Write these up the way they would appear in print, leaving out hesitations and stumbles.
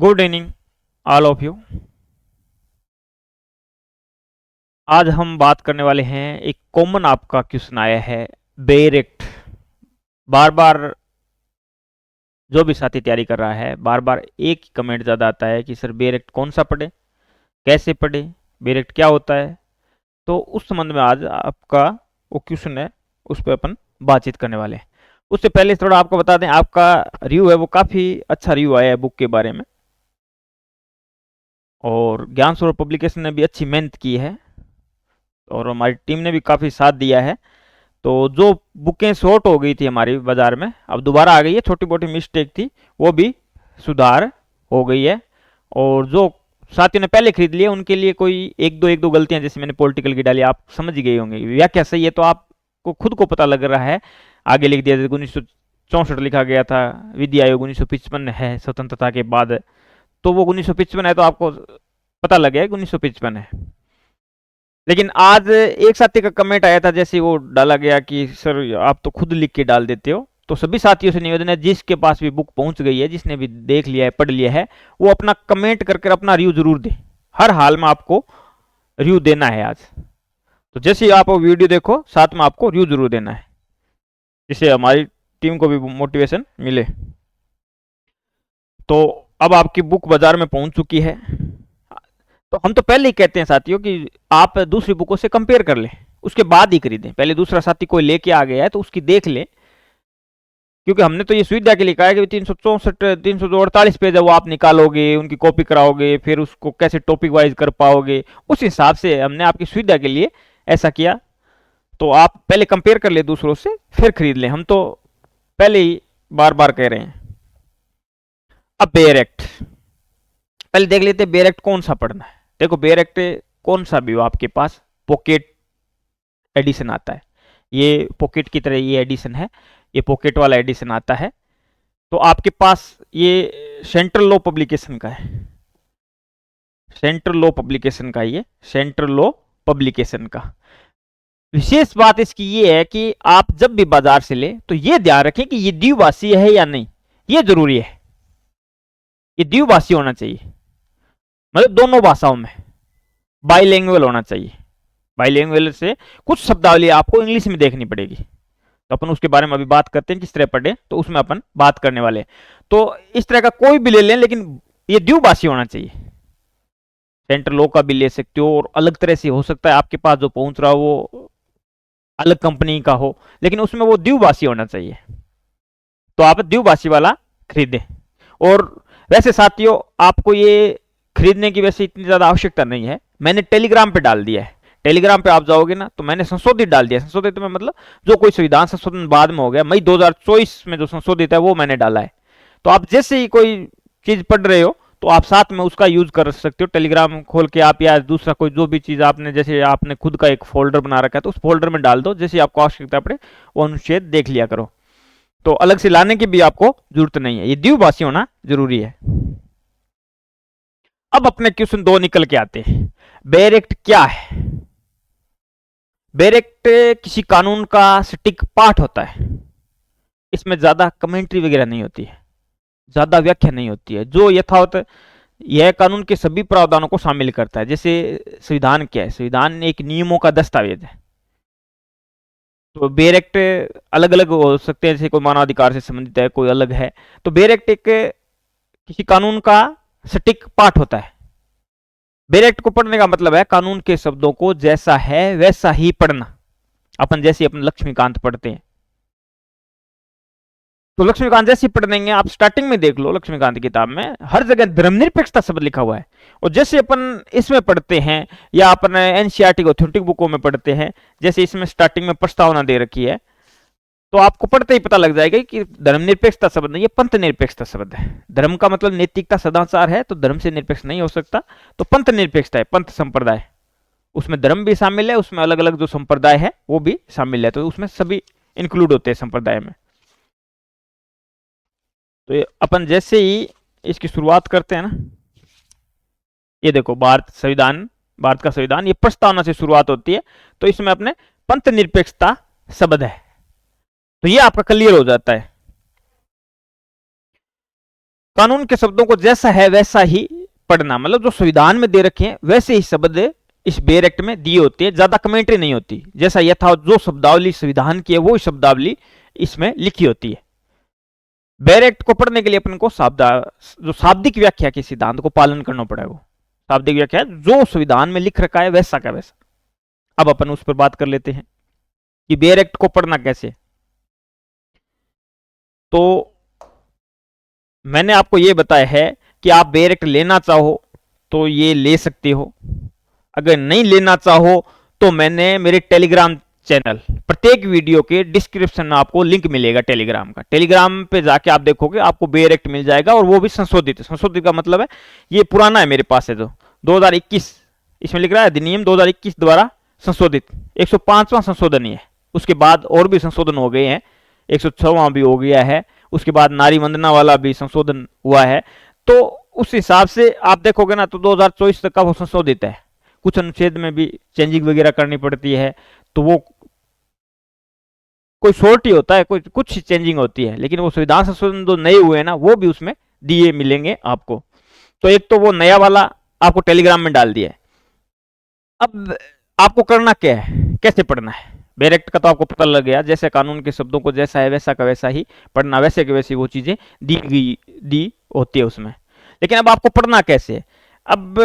Good evening all of you. आज हम बात करने वाले हैं, एक कॉमन आपका क्वेश्चन आया है बेरेक्ट। बार बार जो भी साथी तैयारी कर रहा है, बार बार एक ही कमेंट ज़्यादा आता है कि सर बेरेक्ट कौन सा पढ़े, कैसे पढ़े, बेरेक्ट क्या होता है। तो उस संबंध में आज आपका वो क्वेश्चन है, उस पर अपन बातचीत करने वाले हैं। उससे पहले थोड़ा आपको बता दें, आपका रिव्यू है वो काफ़ी अच्छा रिव्यू आया है बुक के बारे में, और ज्ञान स्वरूप पब्लिकेशन ने भी अच्छी मेहनत की है और हमारी टीम ने भी काफ़ी साथ दिया है। तो जो बुकें शॉर्ट हो गई थी हमारी बाज़ार में, अब दोबारा आ गई है। छोटी मोटी मिस्टेक थी, वो भी सुधार हो गई है। और जो साथियों ने पहले खरीद लिए उनके लिए कोई एक दो गलतियां, जैसे मैंने पॉलिटिकल की डाली, आप समझ गए होंगे। व्याख्या सही है तो आपको खुद को पता लग रहा है। आगे लिख दिया, 1964 लिखा गया था, विधि आयोग 1955 है स्वतंत्रता के बाद, तो वो 1955 है तो आपको पता लग गया कि 1955 है। लेकिन आज एक साथी का कमेंट आया था, जैसे वो डाला गया कि सर आप तो खुद लिख के डाल देते हो। तो सभी साथियों से निवेदन है, जिसके पास भी बुक पहुंच गई है, जिसने भी देख लिया है, पढ़ लिया है, वो अपना कमेंट करके अपना रिव्यू जरूर दे। हर हाल में आपको रिव्यू देना है आज। तो जैसे ही आप वो वीडियो देखो, साथ में आपको रिव्यू जरूर देना है, जिससे हमारी टीम को भी मोटिवेशन मिले। तो अब आपकी बुक बाजार में पहुंच चुकी है। तो हम तो पहले ही कहते हैं साथियों कि आप दूसरी बुकों से कंपेयर कर लें, उसके बाद ही खरीदें। पहले दूसरा साथी कोई लेके आ गया है तो उसकी देख लें, क्योंकि हमने तो ये सुविधा के लिए कहा है कि 364 348 पेज है, वो आप निकालोगे, उनकी कॉपी कराओगे, फिर उसको कैसे टॉपिक वाइज कर पाओगे, उस हिसाब से हमने आपकी सुविधा के लिए ऐसा किया। तो आप पहले कंपेयर कर ले दूसरों से, फिर खरीद लें। हम तो पहले ही बार बार कह रहे हैं। अब बेयर एक्ट पहले देख लेते हैं, बेयर एक्ट कौन सा पढ़ना है। देखो, बेयर एक्ट कौन सा भी हो आपके पास, पॉकेट एडिशन आता है। ये पॉकेट की तरह ये एडिशन है, ये पॉकेट वाला एडिशन आता है। तो आपके पास ये सेंट्रल लॉ पब्लिकेशन का है, सेंट्रल लॉ पब्लिकेशन का, ये सेंट्रल लॉ पब्लिकेशन का। विशेष बात इसकी ये है कि आप जब भी बाजार से ले तो ये ध्यान रखें कि ये द्विभाषीय है या नहीं, ये जरूरी है। ये द्विभाषी होना चाहिए, मतलब दोनों भाषाओं में बाइलैंग्वेज होना चाहिए। बाइलैंग्वेज से कुछ शब्दावली आपको इंग्लिश में देखनी पड़ेगी, तो अपन उसके बारे में अभी बात करते हैं किस तरह पढ़े, तो उसमें अपन बात करने वाले हैं। तो इस तरह का कोई भी ले लें, लेकिन ये द्विभाषी होना चाहिए। सेंट्रल लॉ का भी ले सकते हो, और अलग तरह से हो सकता है आपके पास जो पहुंच रहा हो वो अलग कंपनी का हो, लेकिन उसमें वो द्विभाषी होना चाहिए। तो आप द्विभाषी वाला खरीदें। और वैसे साथियों, आपको ये खरीदने की वैसे इतनी ज्यादा आवश्यकता नहीं है। मैंने टेलीग्राम पे डाल दिया है। टेलीग्राम पे आप जाओगे ना, तो मैंने संशोधित डाल दिया। संशोधित में मतलब जो कोई संविधान संशोधन बाद में हो गया, मई 2024 में जो संशोधित है वो मैंने डाला है। तो आप जैसे ही कोई चीज पढ़ रहे हो तो आप साथ में उसका यूज कर सकते हो। टेलीग्राम खोल के आप, या दूसरा कोई जो भी चीज आपने, जैसे आपने खुद का एक फोल्डर बना रखा है, तो उस फोल्डर में डाल दो। जैसे आपको आवश्यकता पड़े वो अनुच्छेद देख लिया करो। तो अलग से लाने की भी आपको जरूरत नहीं है, ये द्विभाषी होना जरूरी है। अब अपने क्वेश्चन 2 निकल के आते हैं। बेयर एक्ट क्या है? बेयर एक्ट किसी कानून का सटीक पाठ होता है। इसमें ज्यादा कमेंट्री वगैरह नहीं होती है, ज्यादा व्याख्या नहीं होती है। जो यथावत यह कानून के सभी प्रावधानों को शामिल करता है। जैसे संविधान क्या है? संविधान एक नियमों का दस्तावेज है। तो बेयर एक्ट अलग अलग हो सकते हैं, जैसे कोई मानवाधिकार से संबंधित है, कोई अलग है। तो बेयर एक्ट एक किसी कानून का सटीक पाठ होता है। बेयर एक्ट को पढ़ने का मतलब है कानून के शब्दों को जैसा है वैसा ही पढ़ना। अपन जैसे अपन लक्ष्मीकांत पढ़ते हैं, तो लक्ष्मीकांत जैसे पढ़ देंगे। आप स्टार्टिंग में देख लो, लक्ष्मीकांत की किताब में हर जगह धर्मनिरपेक्षता शब्द लिखा हुआ है। और जैसे अपन इसमें पढ़ते हैं, या अपन एनसीईआरटी ऑथेंटिक बुकों में पढ़ते हैं, जैसे इसमें स्टार्टिंग में प्रस्तावना दे रखी है, तो आपको पढ़ते ही पता लग जाएगा कि धर्मनिरपेक्षता शब्द नहीं, ये पंथ निरपेक्षता शब्द है। धर्म का मतलब नैतिकता, सदाचार है, तो धर्म से निरपेक्ष नहीं हो सकता। तो पंथ निरपेक्षता है, पंथ संप्रदाय, उसमें धर्म भी शामिल है, उसमें अलग अलग जो संप्रदाय है वो भी शामिल है, तो उसमें सभी इंक्लूड होते हैं संप्रदाय में। तो ये अपन जैसे ही इसकी शुरुआत करते हैं ना, ये देखो, भारत का संविधान, ये प्रस्तावना से शुरुआत होती है। तो इसमें अपने पंथ निरपेक्षता शब्द है, तो ये आपका क्लियर हो जाता है। कानून के शब्दों को जैसा है वैसा ही पढ़ना, मतलब जो संविधान में दे रखे हैं वैसे ही शब्द इस बेयर एक्ट में दिए होते हैं, ज्यादा कमेंट्री नहीं होती। जैसा यथा जो शब्दावली संविधान की है वो शब्दावली इसमें लिखी होती है। बेयर एक्ट को पढ़ने के लिए अपन को जो शाब्दिक व्याख्या के सिद्धांत को पालन करना पड़ेगा। शाब्दिक व्याख्या जो संविधान में लिख रखा है वैसा का वैसा। अब अपन उस पर बात कर लेते हैं कि बेयर एक्ट को पढ़ना कैसे। तो मैंने आपको यह बताया है कि आप बेयर एक्ट लेना चाहो तो ये ले सकते हो, अगर नहीं लेना चाहो तो मैंने मेरे टेलीग्राम चैनल, प्रत्येक वीडियो के डिस्क्रिप्शन में आपको लिंक मिलेगा टेलीग्राम का। टेलीग्राम पे जाके आप देखोगे आपको बेयर एक्ट मिल जाएगा, और वो भी संशोधित। संशोधित का मतलब है ये पुराना है मेरे पास है जो 2021, इसमें लिख रहा है अधिनियम 2021 द्वारा संशोधित 105वां संशोधन ही है। उसके बाद और भी संशोधन हो गए हैं, 106वां भी हो गया है, उसके बाद नारी वंदना वाला भी संशोधन हुआ है। तो उस हिसाब से आप देखोगे ना तो 2024 तक का वो संशोधित है। कुछ अनुच्छेद में भी चेंजिंग वगैरह करनी पड़ती है, तो वो कोई शॉर्ट ही होता है, कोई कुछ चेंजिंग होती है, लेकिन वो संविधान संशोधन जो नए हुए हैं ना वो भी उसमें दिए मिलेंगे आपको। तो एक तो वो नया वाला आपको टेलीग्राम में डाल दिया है। अब आपको करना क्या है, कैसे पढ़ना है। बेयर एक्ट का तो आपको पता लग गया, जैसे कानून के शब्दों को जैसा है वैसा का वैसा ही पढ़ना, वैसे के वैसी वो चीजें दी होती है उसमें। लेकिन अब आपको पढ़ना कैसे है। अब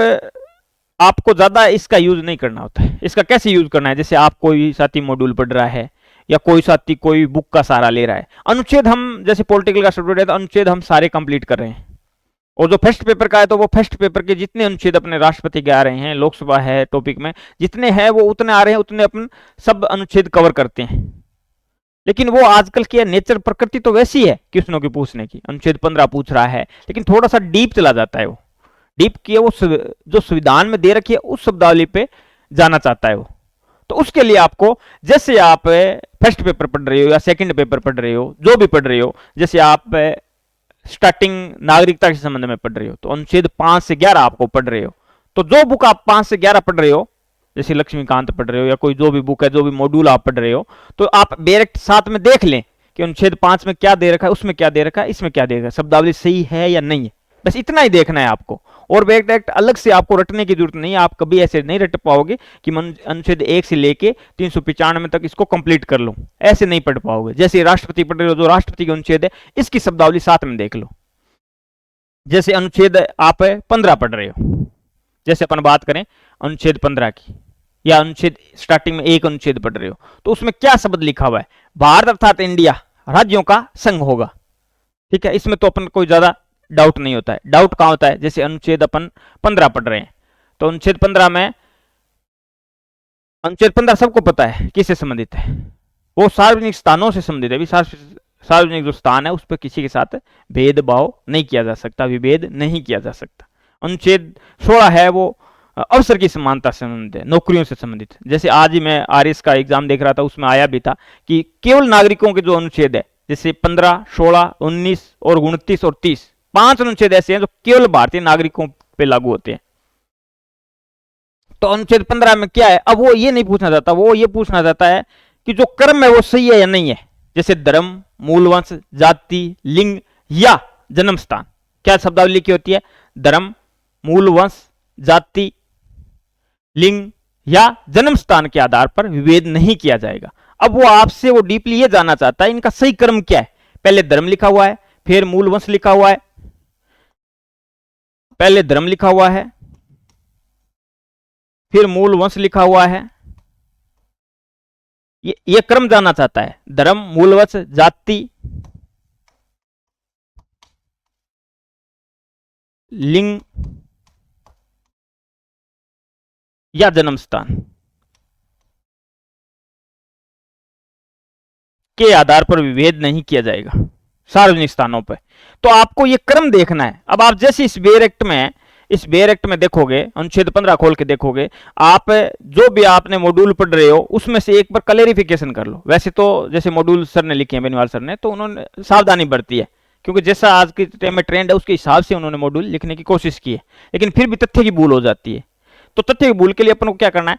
आपको ज्यादा इसका यूज नहीं करना होता है। इसका कैसे यूज करना है, जैसे आप कोई साथी मॉड्यूल पढ़ रहा है या कोई साथी कोई बुक का सहारा ले रहा है। अनुच्छेद हम जैसे पॉलिटिकल का स्टूडेंट है तो अनुच्छेद हम सारे कंप्लीट कर रहे हैं, और जो फर्स्ट पेपर का है तो वो फर्स्ट पेपर के जितने अनुच्छेद अपने राष्ट्रपति के आ रहे हैं, लोकसभा है टॉपिक में जितने हैं वो उतने आ रहे हैं, उतने अपन सब अनुच्छेद कवर करते हैं। लेकिन वो आजकल की नेचर प्रकृति तो वैसी है क्वेश्चनों की पूछने की। अनुच्छेद 15 पूछ रहा है लेकिन थोड़ा सा डीप चला जाता है, वो डीप की वो जो संविधान में दे रखी है उस शब्दावली पे जाना चाहता है वो। तो उसके लिए आपको, जैसे आप फर्स्ट पेपर पढ़ रहे हो या सेकंड पेपर पढ़ रहे हो, जो भी पढ़ रहे हो, जैसे आप स्टार्टिंग नागरिकता के संबंध में पढ़ रहे हो तो अनुच्छेद 5 से 11 आपको पढ़ रहे हो। तो जो बुक आप 5 से 11 पढ़ रहे हो, जैसे लक्ष्मीकांत पढ़ रहे हो या कोई जो भी बुक है, जो भी मॉड्यूल आप पढ़ रहे हो, तो आप बेयर एक्ट साथ में देख लें कि अनुच्छेद 5 में क्या दे रखा है, उसमें क्या दे रखा है, इसमें क्या दे रखा है, शब्दावली सही है या नहीं है। बस इतना ही देखना है आपको। और बेयर एक्ट अलग से आपको रटने की जरूरत नहीं है। आप कभी ऐसे नहीं रट पाओगे कि अनुच्छेद 1 से लेके 395 तक इसको कंप्लीट कर लो, ऐसे नहीं पढ़ पाओगे। जैसे राष्ट्रपति पढ़ रहे हो, जो राष्ट्रपति के अनुच्छेद है इसकी शब्दावली साथ में देख लो। जैसे अनुच्छेद आप 15 पढ़ रहे हो, जैसे अपन बात करें अनुच्छेद 15 की, या अनुच्छेद स्टार्टिंग में एक अनुच्छेद पढ़ रहे हो तो उसमें क्या शब्द लिखा हुआ है, भारत अर्थात इंडिया राज्यों का संघ होगा। ठीक है, इसमें तो अपन कोई ज्यादा डाउट नहीं होता है। डाउट कहां होता है, जैसे अनुच्छेद अपन 15 पढ़ रहे हैं तो अनुच्छेद 15 में, अनुच्छेद 15 सबको पता है किससे संबंधित है, वो सार्वजनिक स्थानों से संबंधित है। सार्वजनिक जो स्थान है उस पर किसी के साथ भेदभाव नहीं किया जा सकता, विभेद नहीं किया जा सकता। अनुच्छेद 16 है वो अवसर की समानता से संबंधित है, नौकरियों से संबंधित। जैसे आज ही मैं आरएस का एग्जाम देख रहा था, उसमें आया भी था कि केवल नागरिकों के जो अनुच्छेद है, जैसे 15, 16, 19 और 29 और 30, 5 अनुच्छेद ऐसे हैं जो केवल भारतीय नागरिकों पे लागू होते हैं। तो अनुच्छेद 15 में क्या है, अब वो ये नहीं पूछना चाहता, वो ये पूछना चाहता है कि जो कर्म है वो सही है या नहीं है। जैसे धर्म, मूलवंश, जाति, लिंग या जन्म स्थान। क्या शब्दावली लिखी होती है, धर्म, मूलवंश, जाति, लिंग या जन्म स्थान के आधार पर विभेद नहीं किया जाएगा। अब वो आपसे वो डीपली ये जानना चाहता है इनका सही कर्म क्या है। पहले धर्म लिखा हुआ है, फिर मूलवंश लिखा हुआ है, पहले धर्म लिखा हुआ है, फिर मूलवंश लिखा हुआ है। ये क्रम जानना चाहता है, धर्म, मूलवंश, जाति, लिंग या जन्म स्थान के आधार पर विभेद नहीं किया जाएगा सार्वजनिक स्थानों पर। तो आपको ये क्रम देखना है। अब आप जैसे इस बेयर एक्ट में देखोगे, अनुच्छेद 15 खोल के देखोगे, आप जो भी आपने मॉड्यूल पढ़ रहे हो उसमें से एक बार क्लैरिफिकेशन कर लो। वैसे तो जैसे मॉड्यूल सर ने लिखे हैं, बेनीवाल सर ने, तो उन्होंने सावधानी बरती है क्योंकि जैसा आज के टाइम में ट्रेंड है उसके हिसाब से उन्होंने मॉड्यूल लिखने की कोशिश की है, लेकिन फिर भी तथ्य की भूल हो जाती है। तो तथ्य की भूल के लिए अपन को क्या करना है,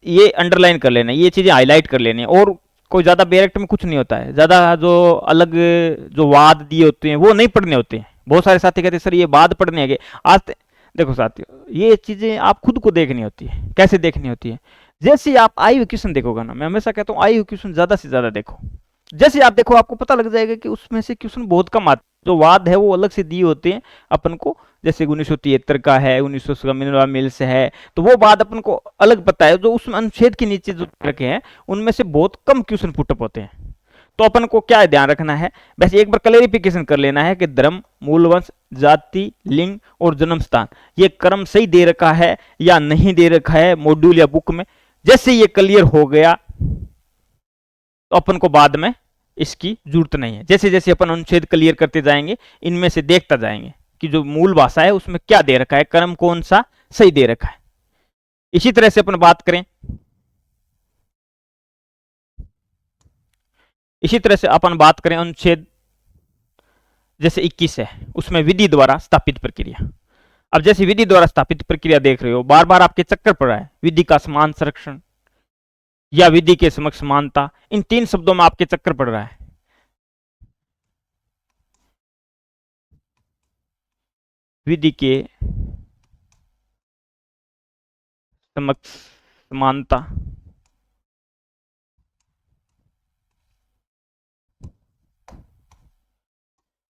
ये अंडरलाइन कर लेना है, ये चीजें हाईलाइट कर लेनी है। और कोई ज्यादा बेयर एक्ट में कुछ नहीं होता है, ज्यादा जो अलग जो वाद दिए होते हैं वो नहीं पढ़ने होते हैं, बहुत सारे साथी कहते सर ये बाद पढ़ने गए आज। देखो साथियों, ये चीजें आप खुद को देखनी होती है। कैसे देखनी होती है? जैसे आप आई हुई क्वेश्चन देखोगे ना, मैं हमेशा कहता हूँ आई हुई क्वेश्चन ज्यादा से ज्यादा देखो। जैसे आप देखो आपको पता लग जाएगा कि उसमें से क्वेश्चन बहुत कम आते, जो वाद है वो अलग से दिए होते हैं अपन को। जैसे 1973 का है, 1900 का मिनरवा मिल्स है, तो वो बात अपन को अलग पता है। जो उसमें अनुच्छेद के नीचे जो रखे हैं उनमें से बहुत कम क्वेश्चन पुटअप होते हैं। तो अपन को क्या ध्यान रखना है, बस एक बार क्लैरिफिकेशन कर लेना है कि धर्म, मूल वंश, जाति, लिंग और जन्म स्थान, ये क्रम सही दे रखा है या नहीं दे रखा है मॉड्यूल या बुक में। जैसे ये क्लियर हो गया तो अपन को बाद में इसकी जरूरत नहीं है। जैसे जैसे अपन अनुच्छेद क्लियर करते जाएंगे, इनमें से देखता जाएंगे कि जो मूल भाषा है उसमें क्या दे रखा है, क्रम कौन सा सही दे रखा है। इसी तरह से अपन बात करें, इसी तरह से अपन बात करें अनुच्छेद जैसे 21 है, उसमें विधि द्वारा स्थापित प्रक्रिया। अब जैसे विधि द्वारा स्थापित प्रक्रिया देख रहे हो, बार बार आपके चक्कर पड़ रहा है, विधि का समान संरक्षण या विधि के समक्ष समानता, इन तीन शब्दों में आपके चक्कर पड़ रहा है। विधि के समक्ष समानता,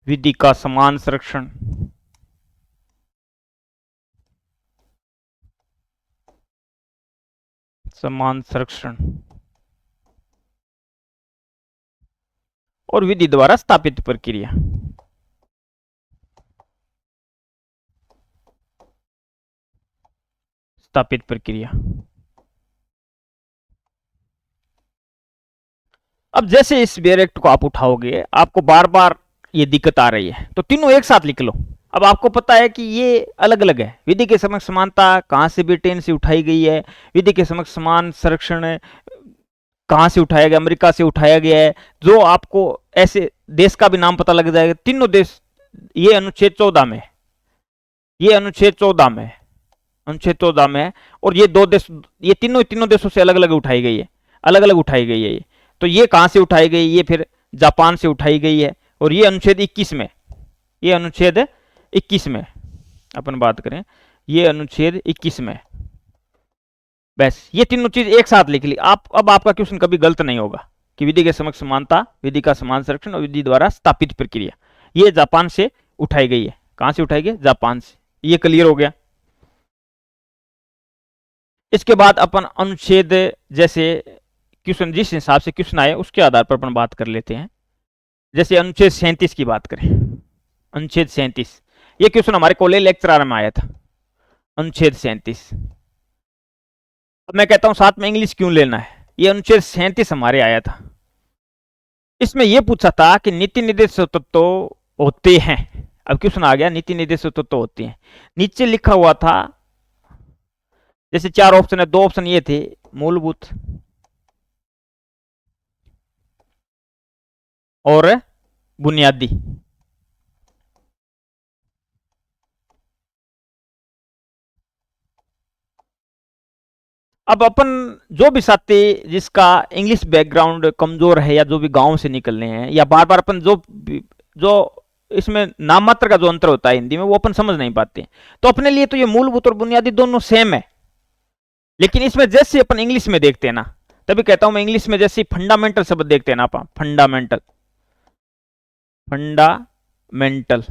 विधि का समान संरक्षण, समान संरक्षण और विधि द्वारा स्थापित प्रक्रिया। स्थापित प्रक्रिया। अब जैसे इस बेयर एक्ट को आप उठाओगे, आपको बार बार ये दिक्कत आ रही है, तो तीनों एक साथ लिख लो। अब आपको पता है कि ये अलग अलग है। विधि के समक्ष समानता कहां से ब्रिटेन से उठाई गई है, विधि के समक्ष समान संरक्षण कहां से उठाया गया, अमेरिका से उठाया गया है। जो आपको ऐसे देश का भी नाम पता लग जाएगा, तीनों देश ये अनुच्छेद 14 में, ये अनुच्छेद 14 में, अनुच्छेद 14 में है। और ये दो देश, ये तीनों देशों से अलग अलग उठाई गई है, अलग अलग उठाई गई है ये। तो ये कहां से उठाई गई, ये फिर जापान से उठाई गई है। और ये अनुच्छेद 21 में, ये अनुच्छेद 21 में अपन बात करें, ये अनुच्छेद 21 में। बस ये तीनों चीज एक साथ लिख ली आप। अब आपका क्वेश्चन कभी गलत नहीं होगा कि विधि के समक्ष समानता, विधि का समान संरक्षण और विधि द्वारा स्थापित प्रक्रिया, ये जापान से उठाई गई है। कहां से उठाई गई? जापान से। ये क्लियर हो गया। इसके बाद अपन अनुच्छेद जैसे क्वेश्चन, जिस हिसाब से क्वेश्चन आए उसके आधार पर अपन बात कर लेते हैं। जैसे अनुच्छेद 37 की बात करें, अनुच्छेद 37, ये क्वेश्चन हमारे कॉलेज लेक्चर में आया था, अनुच्छेद 37। अब मैं कहता हूं साथ में इंग्लिश क्यों लेना है, ये अनुच्छेद 37 हमारे आया था। इसमें यह पूछा था कि नीति निर्देशक तत्व होते हैं। अब क्वेश्चन आ गया नीति निर्देशक तत्व होते हैं। नीचे लिखा हुआ था, जैसे 4 ऑप्शन है, 2 ऑप्शन ये थे, मूलभूत और बुनियादी। अब अपन जो भी साथी जिसका इंग्लिश बैकग्राउंड कमजोर है या जो भी गांव से निकलने हैं, या बार बार अपन जो इसमें नाम मात्र का जो अंतर होता है हिंदी में वो अपन समझ नहीं पाते, तो अपने लिए तो ये मूलभूत और बुनियादी दोनों सेम है। लेकिन इसमें जैसे अपन इंग्लिश में देखते हैं ना, तभी कहता हूं मैं इंग्लिश में जैसे फंडामेंटल शब्द देखते हैं ना अपन, फंडामेंटल, फंडामेंटल,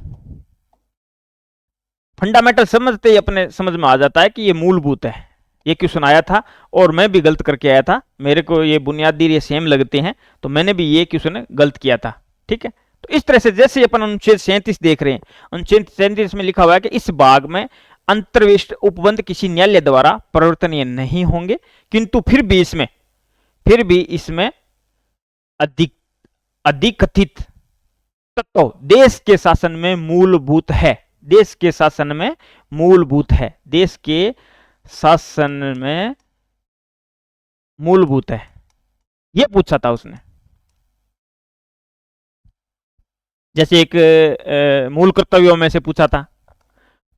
फंडामेंटल समझते ही अपने समझ में आ जाता है कि ये मूलभूत है। ये क्वेश्चन आया था और मैं भी गलत करके आया था, मेरे को ये बुनियादी ये सेम लगते हैं, तो मैंने भी ये क्वेश्चन गलत किया था। ठीक है, तो इस तरह से जैसे अपन अनुच्छेद 37 देख रहे हैं, अनुच्छेद 37 में लिखा हुआ है कि इस भाग में अंतर्विष्ट उपबंध किसी न्यायालय द्वारा परिवर्तनीय नहीं होंगे, किंतु फिर भी इसमें अधिकथित तत्व देश के शासन में मूलभूत है, देश के शासन में मूलभूत है, देश के शासन में मूलभूत है, यह पूछा था उसने। जैसे एक मूल कर्तव्यों में से पूछा था।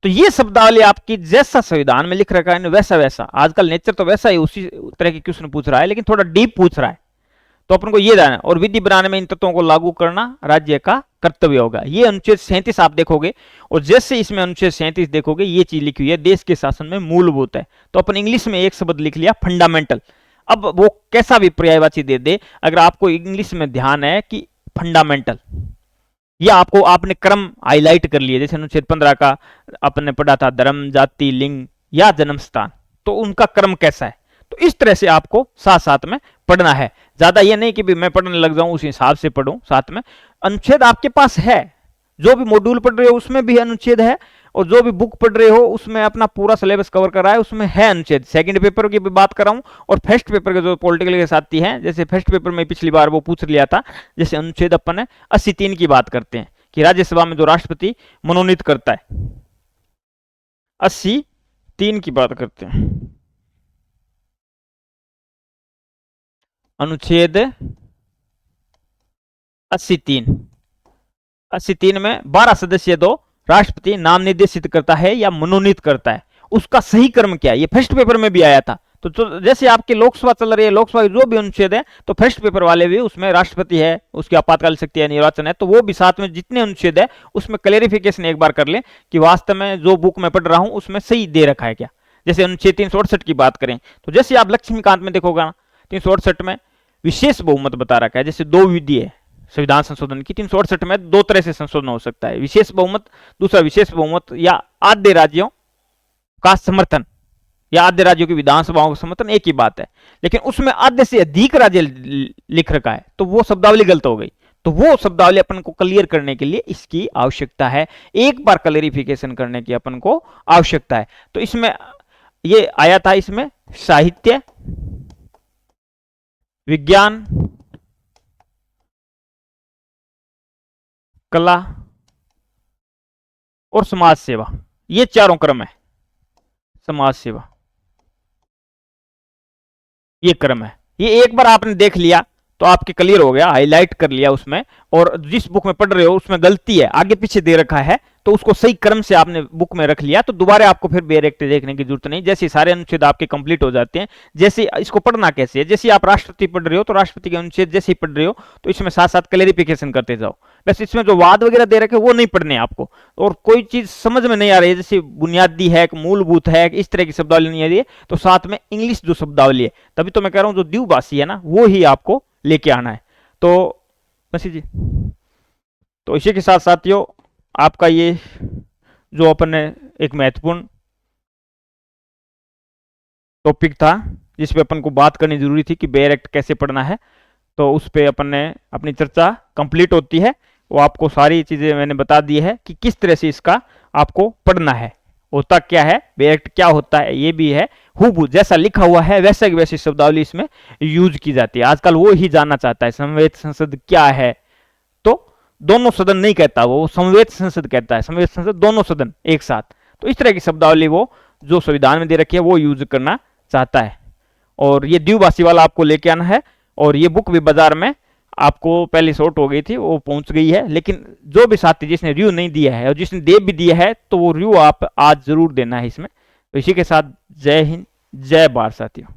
तो ये शब्दावली आपकी जैसा संविधान में लिख रखा है वैसा वैसा, आजकल नेचर तो वैसा ही उसी तरह के क्वेश्चन पूछ रहा है, लेकिन थोड़ा डीप पूछ रहा है, तो अपन को ये जाना। और विधि बनाने में इन तत्वों को लागू करना राज्य का कर्तव्य होगा। ये अनुच्छेद 37 आप देखोगे, और जैसे इसमें अनुच्छेद 37 देखोगे ये चीज लिखी हुई है, देश के शासन में मूलभूत है, तो अपन इंग्लिश में एक शब्द लिख लिया फंडामेंटल। अब वो कैसा भी पर्यायवाची दे दे, अगर आपको इंग्लिश में ध्यान है कि फंडामेंटल, या आपको आपने क्रम हाईलाइट कर लिए, जैसे अनुच्छेद 15 का आपने पढ़ा था धर्म, जाति, लिंग या जन्म स्थान, तो उनका क्रम कैसा है, तो इस तरह से आपको साथ साथ में पढ़ना है। ज्यादा ये नहीं कि भी मैं पढ़ने लग जाऊं उस हिसाब से पढ़ूं, साथ में अनुच्छेद आपके पास है, जो भी मॉड्यूल पढ़ रहे हो उसमें भी अनुच्छेद है, और जो भी बुक पढ़ रहे हो उसमें अपना पूरा सिलेबस कवर कर रहा है, उसमें है अनुच्छेद। सेकंड पेपर की भी बात कर रहा हूं, और फर्स्ट पेपर के जो पॉलिटिकल के साथी हैं, जैसे फर्स्ट पेपर में पिछली बार वो पूछ लिया था, जैसे अनुच्छेद अपन है 83 की बात करते हैं कि राज्यसभा में जो राष्ट्रपति मनोनीत करता है, 83 की बात करते हैं, अनुच्छेद 83 में 12 सदस्य दो राष्ट्रपति नाम निर्देशित करता है या मनोनीत करता है, उसका सही क्रम क्या है, ये फर्स्ट पेपर में भी आया था। तो जैसे आपकी लोकसभा चल रही है, लोकसभा जो भी अनुच्छेद है, तो फर्स्ट पेपर वाले भी उसमें राष्ट्रपति है, उसकी आपातकाल शक्ति है, निर्वाचन है, तो वो भी साथ में जितने अनुच्छेद है उसमें क्लेरिफिकेशन एक बार कर ले कि वास्तव में जो बुक मैं पढ़ रहा हूं उसमें सही दे रखा है क्या। जैसे अनुच्छेद 368 की बात करें, तो जैसे आप लक्ष्मीकांत में देखोगा 368 में विशेष बहुमत बता रखा है, जैसे दो विधि है संविधान संशोधन की, 368 में दो तरह से संशोधन हो सकता है, विशेष बहुमत, दूसरा विशेष बहुमत या आद्य राज्यों का समर्थन, या आद्य राज्यों की विधानसभाओं का समर्थन, एक ही बात है। लेकिन उसमें आद्य से अधिक राज्य लिख रखा है, तो वो शब्दावली गलत हो गई, तो वो शब्दावली अपन को क्लियर करने के लिए इसकी आवश्यकता है, एक बार क्लेरिफिकेशन करने की अपन को आवश्यकता है। तो इसमें ये आया था, इसमें साहित्य, विज्ञान, कला और समाज सेवा, ये चारों क्रम है। समाज सेवा ये क्रम है, ये एक बार आपने देख लिया तो आपके क्लियर हो गया, हाईलाइट कर लिया उसमें, और जिस बुक में पढ़ रहे हो उसमें गलती है, आगे पीछे दे रखा है, तो उसको सही क्रम से आपने बुक में रख लिया, तो दोबारा आपको फिर डायरेक्ट देखने की जरूरत नहीं, जैसे सारे अनुच्छेद आपके कंप्लीट हो जाते हैं। जैसे इसको पढ़ना कैसे है, जैसे आप राष्ट्रपति पढ़ रहे हो तो राष्ट्रपति के अनुच्छेद जैसे ही पढ़ रहे हो तो इसमें साथ साथ क्लेरिफिकेशन करते जाओ, बस इसमें जो वाद वगैरह दे रखे वो नहीं पढ़ने आपको, और कोई चीज समझ में नहीं आ रही है, जैसे बुनियादी है, मूलभूत है, इस तरह की शब्दावली नहीं आ रही है, तो साथ में इंग्लिश जो शब्दावली है, तभी तो मैं कह रहा हूँ जो द्विभाषी है ना वो ही आपको लेके आना है। तो बस जी, तो इसी के साथ साथियों आपका ये जो अपन ने एक महत्वपूर्ण टॉपिक था जिस पे अपन को बात करनी जरूरी थी कि बेयर एक्ट कैसे पढ़ना है, तो उस पे अपन ने अपनी चर्चा कंप्लीट होती है। वो आपको सारी चीजें मैंने बता दी है कि किस तरह से इसका आपको पढ़ना है, होता क्या है, बेयर एक्ट क्या होता है, ये भी है, हूबहू जैसा लिखा हुआ है वैसे की वैसी शब्दावली इसमें यूज की जाती है। आजकल वो ही जानना चाहता है समवेत संसद क्या है, तो दोनों सदन नहीं कहता, वो समवेत संसद कहता है, समवेत संसद दोनों सदन एक साथ, तो इस तरह की शब्दावली वो जो संविधान में दे रखी है वो यूज करना चाहता है। और ये द्विभाषी वाला आपको लेके आना है, और ये बुक भी बाजार में आपको पहले शॉर्ट हो गई थी, वो पहुंच गई है, लेकिन जो भी साथी जिसने रिव्यू नहीं दिया है और जिसने दे भी दिया है तो वो रिव्यू आप आज जरूर देना है इसमें। तो इसी के साथ जय हिंद, जय भारत साथियों।